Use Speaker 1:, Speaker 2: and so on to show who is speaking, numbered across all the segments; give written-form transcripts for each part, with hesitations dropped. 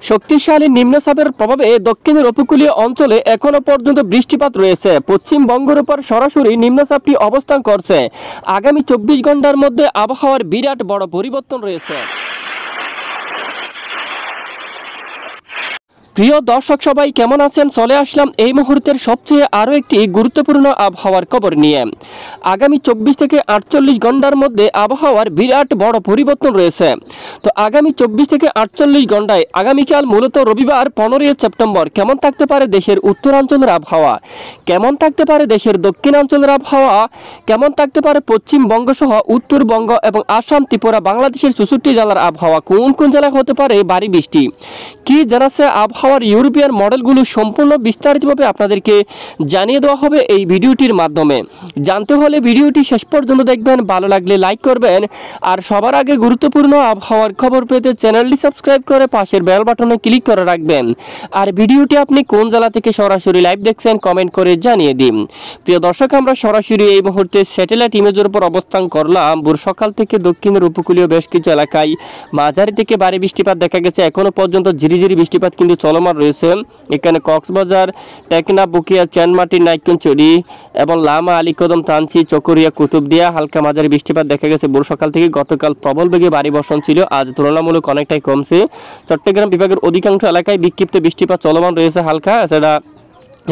Speaker 1: শক্তিশালী নিম্নচাপের প্রভাবে দক্ষিণের উপকূলীয় অঞ্চলে এখনো পর্যন্ত বৃষ্টিপাত রয়েছে। পশ্চিমবঙ্গের উপর সরাসরি নিম্নচাপটি অবস্থান করছে। আগামী 24 ঘন্টার মধ্যে আবহাওয়ার বিরাট বড় পরিবর্তন রয়েছে। প্রিয় দর্শক সবাই কেমন আছেন? চলে আসলাম এই মুহূর্তের সবচেয়ে আরও একটি গুরুত্বপূর্ণ আবহাওয়ার খবর নিয়ে। আগামী 24 থেকে 48 ঘন্টার মধ্যে আবহাওয়ার বিরাট বড় পরিবর্তন রয়েছে। তো আগামী 24 থেকে 48 ঘন্টায় আগামীকাল মূলত রবিবার 15 সেপ্টেম্বর কেমন থাকতে পারে দেশের উত্তরাঞ্চলের আবহাওয়া, কেমন থাকতে পারে দেশের দক্ষিণাঞ্চলের আবহাওয়া, কেমন থাকতে পারে পশ্চিমবঙ্গ সহ উত্তরবঙ্গ এবং আসাম, ত্রিপুরা, বাংলাদেশের 64 জেলার আবহাওয়া, কোন কোন জেলায় হতে পারে ভারী বৃষ্টি, কি জানাচ্ছে আবহাওয়ার ইউরোপিয়ান মডেলগুলো সম্পূর্ণ বিস্তারিতভাবে আপনাদেরকে জানিয়ে দেওয়া হবে এই ভিডিওটির মাধ্যমে। জানতে হলে ভিডিওটি শেষ পর্যন্ত দেখবেন, ভালো লাগলে লাইক করবেন, আর সবার আগে গুরুত্বপূর্ণ আবহাওয়ার খবর পেতে চ্যানেলটি সাবস্ক্রাইব করে পাশের বেল বাটনে ক্লিক করে রাখবেন। আর ভিডিওটি আপনি কোন জেলা থেকে সরাসরি লাইভ দেখছেন কমেন্ট করে জানিয়ে দিন। প্রিয় দর্শক, আমরা সরাসরি এই মুহূর্তে স্যাটেলাইট ইমেজের উপর অবস্থান করলাম। ভোর সকাল থেকে দক্ষিণের উপকূলীয় বেশ কিছু এলাকায় মাঝারি থেকে ভারী বৃষ্টিপাত দেখা গেছে। এখনো পর্যন্ত ঝিরিঝিরি বৃষ্টিপাত কিন্তু চলমান রয়েছে। এখানে কক্সবাজার, টেকনাফ, বুকিয়া, চানমাটি, নাইকুঞ্চড়ি এবং লামা, আলীকদম, তানচি, চকরিয়া, কুতুবদিয়া হালকা মাঝারি বৃষ্টিপাত দেখা গেছে ভোর সকাল থেকে। গতকাল প্রবল বেগে ভারী বর্ষণ ছিল, আজ তুলনামূলক অনেকটাই কমছে। চট্টগ্রাম বিভাগের অধিকাংশ এলাকায় বিক্ষিপ্ত বৃষ্টিপাত চলমান রয়েছে হালকা। সেটা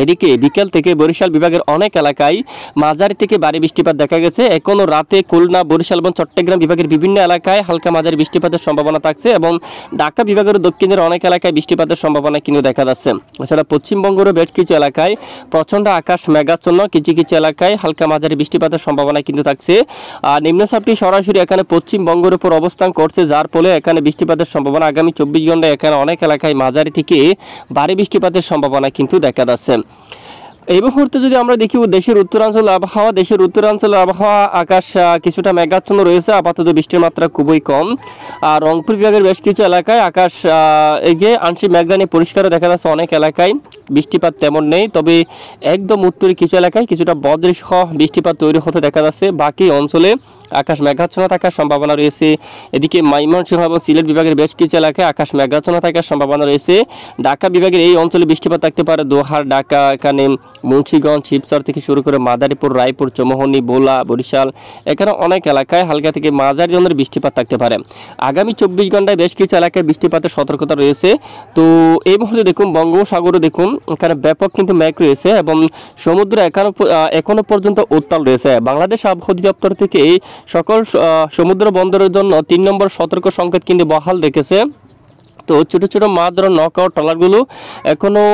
Speaker 1: এদিকে বিকেল থেকে বরিশাল বিভাগের অনেক এলাকায় মাঝারি থেকে ভারী বৃষ্টিপাত দেখা গেছে। এখনও রাতে খুলনা, বরিশাল এবং চট্টগ্রাম বিভাগের বিভিন্ন এলাকায় হালকা মাঝারি বৃষ্টিপাতের সম্ভাবনা থাকছে এবং ঢাকা বিভাগের দক্ষিণের অনেক এলাকায় বৃষ্টিপাতের সম্ভাবনা কিন্তু দেখা যাচ্ছে। এছাড়া পশ্চিমবঙ্গেরও বেশ কিছু এলাকায় প্রচণ্ড আকাশ মেঘাচ্ছন্ন, কিছু কিছু এলাকায় হালকা মাঝারি বৃষ্টিপাতের সম্ভাবনা কিন্তু থাকছে। আর নিম্নচাপটি সরাসরি এখানে পশ্চিমবঙ্গের উপর অবস্থান করছে, যার ফলে এখানে বৃষ্টিপাতের সম্ভাবনা আগামী 24 ঘন্টায় এখানে অনেক এলাকায় মাঝারি থেকে ভারী বৃষ্টিপাতের সম্ভাবনা কিন্তু দেখা যাচ্ছে। এই মুহূর্তে যদি আমরা দেখি দেশের উত্তরাঞ্চল আবহাওয়া, দেশের উত্তরাঞ্চলের আবহাওয়া আকাশ কিছুটা মেঘাচ্ছন্ন রয়েছে, আপাতত বৃষ্টির মাত্রা খুবই কম। আর রংপুর বিভাগের বেশ কিছু এলাকায় আকাশ এই যে আংশিক মেঘানি পরিষ্কারও দেখা যাচ্ছে। অনেক এলাকায় বৃষ্টিপাত তেমন নেই, তবে একদম উত্তরে কিছু এলাকায় কিছুটা বজ্রসহ বৃষ্টিপাত তৈরি হতে দেখা যাচ্ছে। বাকি অঞ্চলে আকাশ মেঘাচ্ছন্ন থাকার সম্ভাবনা রয়েছে। এদিকে ময়মনসিংহ এবং সিলেট বিভাগের বেশ কিছু এলাকায় আকাশ মেঘাচ্ছন্ন থাকার সম্ভাবনা রয়েছে। ঢাকা বিভাগের এই অঞ্চলে বৃষ্টিপাত থাকতে পারে। দোহার, ঢাকা, এখানে মুন্সিগঞ্জ, শিবচর থেকে শুরু করে মাদারীপুর, রায়পুর, চৌমোহনী, ভোলা, বরিশাল, এখানে অনেক এলাকায় হালকা থেকে মাঝারি ধরনের বৃষ্টিপাত থাকতে পারে। আগামী 24 ঘন্টায় বেশ কিছু এলাকায় বৃষ্টিপাতের সতর্কতা রয়েছে। তো এই মুহূর্তে দেখুন বঙ্গোপসাগরে দেখুন এখানে ব্যাপক কিন্তু মেঘ রয়েছে এবং সমুদ্র এখনো পর্যন্ত উত্তাল রয়েছে। বাংলাদেশ আবহাওয়া অধিদপ্তর থেকে সকল সমুদ্র বন্দরের জন্য 3 নম্বর সতর্ক সংকেত কিন্তু বহাল রেখেছে। তো ছোটো ছোটো মাছ ধরা নৌকা ট্রলারগুলো এখনও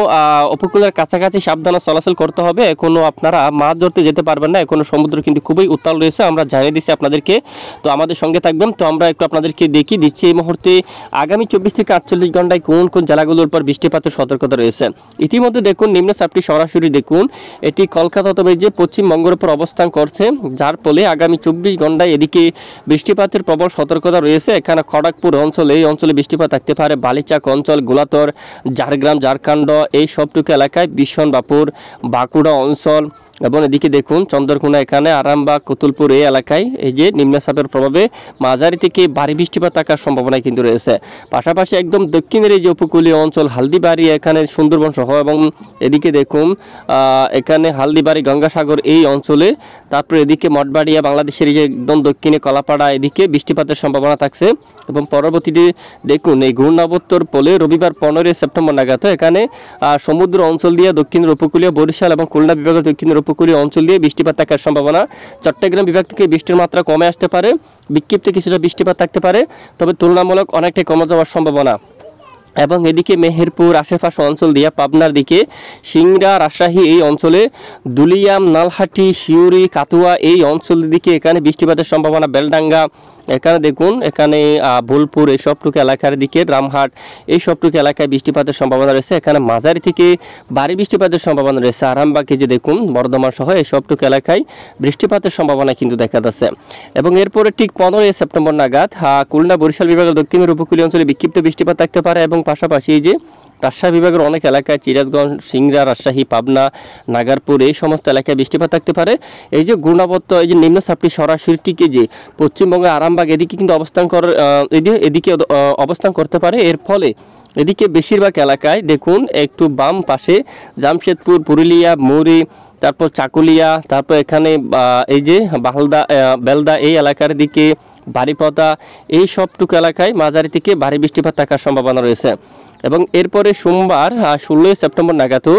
Speaker 1: উপকূলের কাছাকাছি সাবধানে চলাচল করতে হবে। এখনও আপনারা মাছ ধরতে যেতে পারবেন না, এখনও সমুদ্র কিন্তু খুবই উত্তাল রয়েছে। আমরা জানিয়ে দিচ্ছি আপনাদেরকে, তো আমাদের সঙ্গে থাকবেন। তো আমরা একটু আপনাদেরকে দেখিয়ে দিচ্ছি এই মুহূর্তে আগামী 24 থেকে 48 ঘন্টায় কোন কোন জেলাগুলোর উপর বৃষ্টিপাতের সতর্কতা রয়েছে। ইতিমধ্যে দেখুন নিম্নচাপটি সরাসরি দেখুন এটি কলকাতা তবে যে পশ্চিমবঙ্গের উপর অবস্থান করছে, যার ফলে আগামী 24 ঘন্টায় এদিকে বৃষ্টিপাতের প্রবল সতর্কতা রয়েছে। এখানে খড়গপুর অঞ্চলে এই অঞ্চলে বৃষ্টিপাত থাকতে পারে। বালিচাক অঞ্চল, গোলাতর, ঝাড়গ্রাম, ঝাড়খণ্ড এই সবটুকু এলাকায়, বিশনবাপুর, বাঁকুড়া অঞ্চল এবং এদিকে দেখুন চন্দ্রকোনা, এখানে আরামবাগ, কতুলপুর এই এলাকায় এই যে নিম্নচাপের প্রভাবে মাঝারি থেকে ভারী বৃষ্টিপাত থাকার সম্ভাবনা কিন্তু রয়েছে। পাশাপাশি একদম দক্ষিণের এই যে উপকূলীয় অঞ্চল হালদিবাড়ি, এখানে সুন্দরবন সহ এবং এদিকে দেখুন এখানে হালদিবাড়ি, গঙ্গাসাগর এই অঞ্চলে, তারপরে এদিকে মঠবাড়িয়া, বাংলাদেশের এই যে একদম দক্ষিণে কলাপাড়া এদিকে বৃষ্টিপাতের সম্ভাবনা থাকছে। এবং পরবর্তীতে দেখুন এই ঘূর্ণাবর্তর ফলে রবিবার 15 সেপ্টেম্বর নাগাদ এখানে সমুদ্র অঞ্চল দিয়ে দক্ষিণের উপকূলীয় বরিশাল এবং খুলনা বিভাগের দক্ষিণের উপকূলীয় অঞ্চল দিয়ে বৃষ্টিপাত থাকার সম্ভাবনা। চট্টগ্রাম বিভাগ থেকে বৃষ্টির মাত্রা কমে আসতে পারে, বিক্ষিপ্ত কিছুটা বৃষ্টিপাত থাকতে পারে, তবে তুলনামূলক অনেকটাই কমে যাওয়ার সম্ভাবনা। এবং এদিকে মেহেরপুর আশেপাশে অঞ্চল দিয়ে পাবনার দিকে সিংড়া, রাজশাহী এই অঞ্চলে, দুলিয়াম, নালহাটি, শিউরি, কাতুয়া এই অঞ্চলের দিকে এখানে বৃষ্টিপাতের সম্ভাবনা। বেলডাঙ্গা, এখানে দেখুন এখানে বোলপুর এই সবটুকু এলাকার দিকে, রামহাট এই সবটুকু এলাকায় বৃষ্টিপাতের সম্ভাবনা রয়েছে। এখানে মাঝারি থেকে ভারী বৃষ্টিপাতের সম্ভাবনা রয়েছে। আরামবাগে যে দেখুন বর্ধমান সহ এই সবটুকু এলাকায় বৃষ্টিপাতের সম্ভাবনা কিন্তু দেখা যাচ্ছে। এবং এরপরে ঠিক 15 সেপ্টেম্বর নাগাদ খুলনা, বরিশাল বিভাগের দক্ষিণের উপকূলীয় অঞ্চলে বিক্ষিপ্ত বৃষ্টিপাত থাকতে পারে এবং পাশাপাশি এই যে রাজশাহী বিভাগের অনেক এলাকায় সিরাজগঞ্জ, সিংড়া, রাজশাহী, পাবনা, নাগারপুর এই সমস্ত এলাকায় বৃষ্টিপাত থাকতে পারে। এই যে ঘূর্ণাবর্ত এই যে নিম্নচাপটি সরাসরি টিকে যে পশ্চিমবঙ্গে আরামবাগ এদিকে কিন্তু অবস্থান অবস্থান করতে পারে। এর ফলে এদিকে বেশিরভাগ এলাকায় দেখুন একটু বাম পাশে জামশেদপুর, পুরুলিয়া, মুড়ি, তারপর চাকুলিয়া, তারপর এখানে এই যে বেলদা এই এলাকার দিকে বাড়িপদা, এই সবটুকু এলাকায় মাঝারি থেকে ভারী বৃষ্টিপাত থাকার সম্ভাবনা রয়েছে। এবং এরপরে সোমবার 16 সেপ্টেম্বর নাগাদও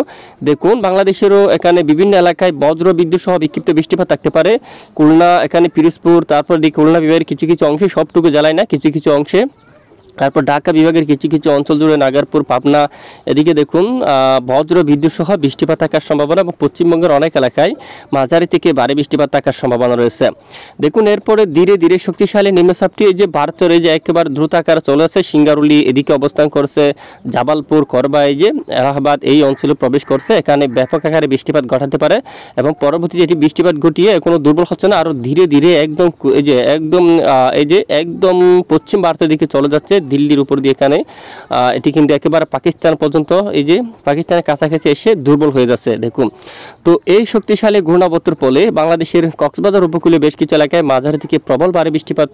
Speaker 1: দেখুন বাংলাদেশেরও এখানে বিভিন্ন এলাকায় বজ্র বিদ্যুৎ সহ বিক্ষিপ্ত বৃষ্টিপাত থাকতে পারে। খুলনা, এখানে পিরোজপুর, তারপর খুলনা বিভাগের কিছু কিছু অংশে, সবটুকু জেলায় না, কিছু কিছু অংশে, তারপর ঢাকা বিভাগের কিছু কিছু অঞ্চল জুড়ে, নাগারপুর, পাবনা, এদিকে দেখুন বজ্র বিদ্যুৎ সহ বৃষ্টিপাত থাকার সম্ভাবনা এবং পশ্চিমবঙ্গের অনেক এলাকায় মাঝারি থেকে ভারী বৃষ্টিপাত থাকার সম্ভাবনা রয়েছে। দেখুন এরপরে ধীরে ধীরে শক্তিশালী নিম্নচাপটি এই যে ভারতের এই যে একেবারে দ্রুত আকারে চলে আসছে, সিঙ্গারুলি এদিকে অবস্থান করছে, জাবালপুর, করবা, এই যে এলাহাবাদ এই অঞ্চলে প্রবেশ করছে, এখানে ব্যাপক আকারে বৃষ্টিপাত ঘটাতে পারে এবং পরবর্তীতে এটি বৃষ্টিপাত ঘটিয়ে কোনো দুর্বল হচ্ছে না, আরও ধীরে ধীরে একদম একদম পশ্চিম ভারতের দিকে চলে যাচ্ছে, দিল্লির উপর দিয়ে। এখানে এটি কিন্তু একেবারে পাকিস্তান পর্যন্ত, এই যে পাকিস্তানের কাছাকাছি এসে দুর্বল হয়ে যাচ্ছে দেখুন। তো এই শক্তিশালী ঘূর্ণাবর্তের ফলে বাংলাদেশের কক্সবাজার উপকূলে বেশ কিছু এলাকায় মাঝারি থেকে প্রবল ভারী বৃষ্টিপাত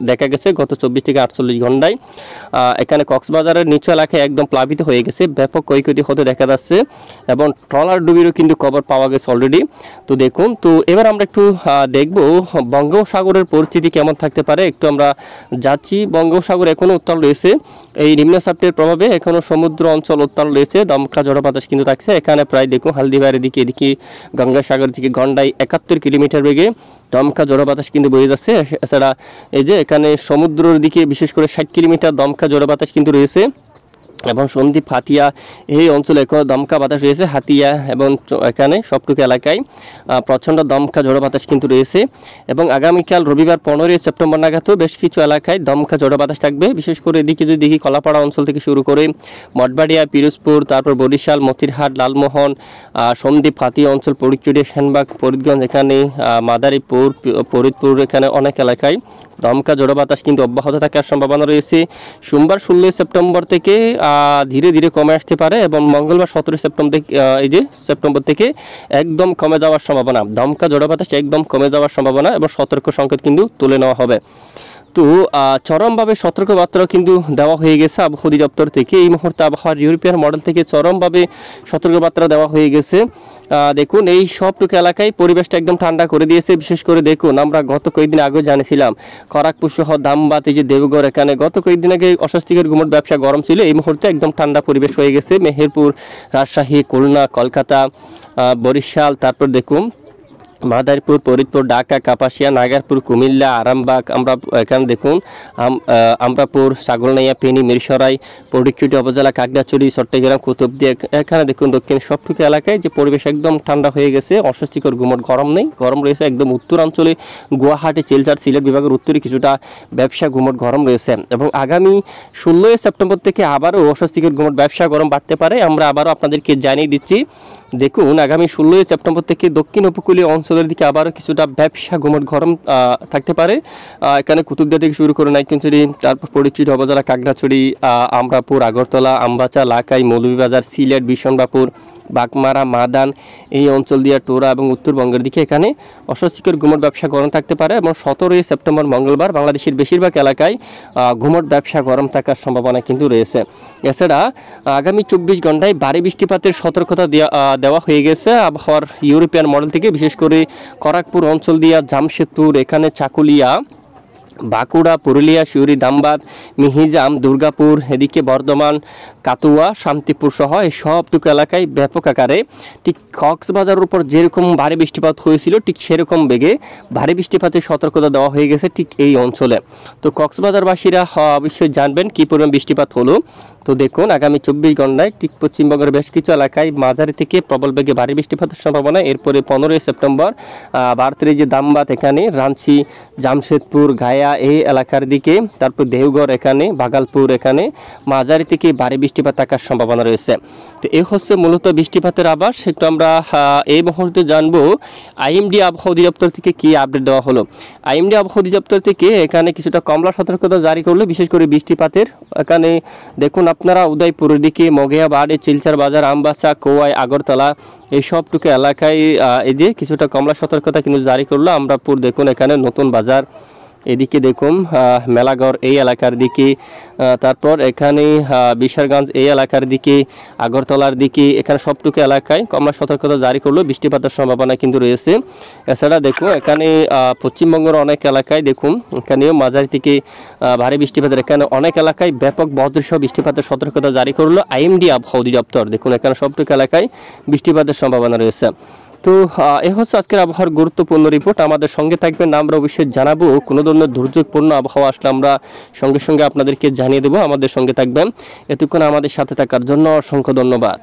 Speaker 1: দেখা গেছে গত 24 থেকে 48 ঘন্টায়। এখানে কক্সবাজারের নিচু এলাকায় একদম প্লাবিত হয়ে গেছে, ব্যাপক ক্ষয়ক্ষতি হতে দেখা যাচ্ছে এবং ট্রলার ডুবিরও কিন্তু খবর পাওয়া গেছে অলরেডি। তো দেখুন, তো এবার আমরা একটু দেখব বঙ্গোপসাগরের পরিস্থিতি কেমন থাকতে পারে। একটু আমরা যাচ্ছি, বঙ্গোপসাগর এখনও উত্তাল রয়েছে, এই নিম্নচাপটির প্রভাবে এখনও সমুদ্র অঞ্চল উত্তাল রয়েছে, দমকা ঝড়ো বাতাস কিন্তু থাকছে। এখানে প্রায় দেখুন হালদিবাড়ির দিকে, এদিকে গঙ্গাসাগর থেকে ঘন্টায় 71 কিলোমিটার বেগে দমকা ঝড়ো বাতাস কিন্তু বয়ে যাচ্ছে। এছাড়া এই যে এখানে সমুদ্রের দিকে বিশেষ করে 60 কিলোমিটার দমকা ঝড়ো বাতাস কিন্তু রয়েছে এবং সন্দ্বীপ, হাতিয়া এই অঞ্চলে এখন দমকা বাতাস রয়েছে। হাতিয়া এবং এখানে সবটুকু এলাকায় প্রচণ্ড দমকা ঝড়ো বাতাস কিন্তু রয়েছে এবং আগামীকাল রবিবার 15 সেপ্টেম্বর নাগাদও বেশ কিছু এলাকায় দমকা ঝড়ো বাতাস থাকবে। বিশেষ করে এদিকে যদি দেখি কলাপাড়া অঞ্চল থেকে শুরু করে মঠবাড়িয়া, পিরোজপুর, তারপর বরিশাল, মতিরহাট, লালমোহন, সন্দ্বীপ, হাতিয়া অঞ্চল, ফরিদপুর, সেনবাগ, ফরিদগঞ্জ, এখানে মাদারীপুর, ফরিদপুর, এখানে অনেক এলাকায় দমকা ঝড়ো বাতাস কিন্তু অব্যাহত থাকার সম্ভাবনা রয়েছে। সোমবার 16 সেপ্টেম্বর থেকে ধীরে ধীরে কমে আসতে পারে এবং মঙ্গলবার 17 সেপ্টেম্বর থেকে একদম কমে যাওয়ার সম্ভাবনা, দমকা ঝড়ো বাতাস একদম কমে যাওয়ার সম্ভাবনা এবং সতর্ক সংকেত কিন্তু তুলে নেওয়া হবে। তো চরমভাবে সতর্কবার্তাও কিন্তু দেওয়া হয়ে গেছে আবহাওয়া অধিদপ্তর থেকে। এই মুহূর্তে আবহাওয়ার ইউরোপিয়ান মডেল থেকে চরমভাবে সতর্কবার্তা দেওয়া হয়ে গেছে। দেখুন এই সবটুকু এলাকায় পরিবেশটা একদম ঠান্ডা করে দিয়েছে। বিশেষ করে দেখুন আমরা গত কয়েকদিন আগে জানিয়েছিলাম খড়গপুর সহ ধামবাদ, এই যে দেবগড়, এখানে গত কয়েকদিন আগে অস্বস্তিকর গুমট ব্যবসা গরম ছিল, এই মুহূর্তে একদম ঠান্ডা পরিবেশ হয়ে গেছে। মেহেরপুর, রাজশাহী, খুলনা, কলকাতা, বরিশাল, তারপর দেখুন মাদারীপুর, ফরিদপুর, ঢাকা, কাপাসিয়া, নাগারপুর, কুমিল্লা, আরামবাগ, আমরা এখানে দেখুন আমরাপুর, ছাগলনাইয়া, ফেনী, মিরসরাই, ফটিকছড়ি উপজেলা, খাগড়াছড়ি, চট্টগ্রাম, কুতুবদিয়া, এখানে দেখুন দক্ষিণ সবটুকু এলাকায় যে পরিবেশ একদম ঠান্ডা হয়ে গেছে, অস্বস্তিকর গুমট, গরম নেই, গরম রয়েছে একদম উত্তরাঞ্চলে গুয়াহাটি, শিলচর, সিলেট বিভাগের উত্তরে কিছুটা ব্যবসা গুমট গরম রয়েছে এবং আগামী 16 সেপ্টেম্বর থেকে আবারও অস্বস্তিকর গুমট ব্যবসা গরম বাড়তে পারে। আমরা আবারও আপনাদেরকে জানিয়ে দিচ্ছি। দেখুন আগামী 16 সেপ্টেম্বর থেকে দক্ষিণ উপকূলীয় অঞ্চলের দিকে আবারও কিছুটা ব্যবসা গুমট গরম থাকতে পারে। এখানে কুতুবদিয়া থেকে শুরু করে নাইকুঞ্চুরি, তারপর ফটিকছড়ি উপজেলা, খাগড়াছড়ি, আমরাপুর, আগরতলা, আমবাচা, লাখাই, মৌলভীবাজার, সিলেট, বিশনবাপুর, বাগমারা, মাদান এই অঞ্চল দিয়ে টোরা এবং উত্তরবঙ্গের দিকে এখানে অস্বস্তিকর গুমট ব্যবসা গরম থাকতে পারে এবং 17 সেপ্টেম্বর মঙ্গলবার বাংলাদেশের বেশিরভাগ এলাকায় গুমট ব্যবসা গরম থাকার সম্ভাবনা কিন্তু রয়েছে। এছাড়া আগামী 24 ঘন্টায় ভারী বৃষ্টিপাতের সতর্কতা দেওয়া হয়ে গেছে আবহাওয়ার ইউরোপিয়ান মডেল থেকে। বিশেষ করে খড়গপুর অঞ্চল দিয়া, জামশেদপুর, এখানে চাকুলিয়া, বাঁকুড়া, পুরুলিয়া, সিউড়ি, ধামবাদ, মিহিজাম, দুর্গাপুর, এদিকে বর্ধমান, কাতুয়া, শান্তিপুর সহ এই সবটুকু এলাকায় ব্যাপক আকারে ঠিক কক্সবাজারের উপর যেরকম ভারী বৃষ্টিপাত হয়েছিল ঠিক সেরকম বেগে ভারী বৃষ্টিপাতের সতর্কতা দেওয়া হয়ে গেছে ঠিক এই অঞ্চলে। তো কক্সবাজারবাসীরা অবশ্যই জানবেন কী পরিমাণ বৃষ্টিপাত হলো। তো দেখুন আগামী 24 ঘন্টায় ঠিক পশ্চিমবঙ্গের বেশ কিছু এলাকায় মাঝারি থেকে প্রবল বেগে ভারী বৃষ্টিপাতের সম্ভাবনা। এরপরে 15 সেপ্টেম্বর ভারতের যে ধামবাদ, এখানে রাঞ্চি, জামশেদপুর, গায়া এই এলাকার দিকে, তারপর দেওঘর, এখানে ভাগলপুর, এখানে মাঝারি থেকে ভারী বৃষ্টিপাত থাকার সম্ভাবনা রয়েছে। তো এই হচ্ছে মূলত বৃষ্টিপাতের আভাস। একটু আমরা এই মুহূর্তে জানবো আইএমডি আবহাওয়া অধিদপ্তর থেকে কি আপডেট দেওয়া হলো। আইএমডি আবহাওয়া অধিদপ্তর থেকে এখানে কিছুটা কমলা সতর্কতা জারি করলো বিশেষ করে বৃষ্টিপাতের। এখানে দেখুন আপনারা উদয়পুরের দিকে, মগিয়াবাড়ি, চিলচার বাজার, আমবাসা, কোয়াই, আগরতলা এই সবটুকু এলাকায় এই যে কিছুটা কমলা সতর্কতা কিন্তু জারি করলো। আমরাপুর দেখুন এখানে নতুন বাজার, এদিকে দেখুন মেলাগড় এই এলাকার দিকে, তারপর এখানে বিশারগঞ্জ এই এলাকার দিকে, আগরতলার দিকে, এখানে সবটুকু এলাকায় কমলা সতর্কতা জারি করলো, বৃষ্টিপাতের সম্ভাবনা কিন্তু রয়েছে। এছাড়া দেখুন এখানে পশ্চিমবঙ্গের অনেক এলাকায় দেখুন এখানেও মাঝারি থেকে ভারী বৃষ্টিপাতের, এখানে অনেক এলাকায় ব্যাপক বজ্রসহ বৃষ্টিপাতের সতর্কতা জারি করলো আইএমডি আবহাওয়া অধিদপ্তর। দেখুন এখানে সবটুকু এলাকায় বৃষ্টিপাতের সম্ভাবনা রয়েছে। তো এ হচ্ছে আজকের আবহাওয়ার গুরুত্বপূর্ণ রিপোর্ট। আমাদের সঙ্গে থাকবেন, আমরা অবশ্যই জানাবো কোনো ধরনের দুর্যোগপূর্ণ আবহাওয়া আসলে আমরা সঙ্গে সঙ্গে আপনাদেরকে জানিয়ে দেবো। আমাদের সঙ্গে থাকবেন। এতক্ষণ আমাদের সাথে থাকার জন্য অসংখ্য ধন্যবাদ।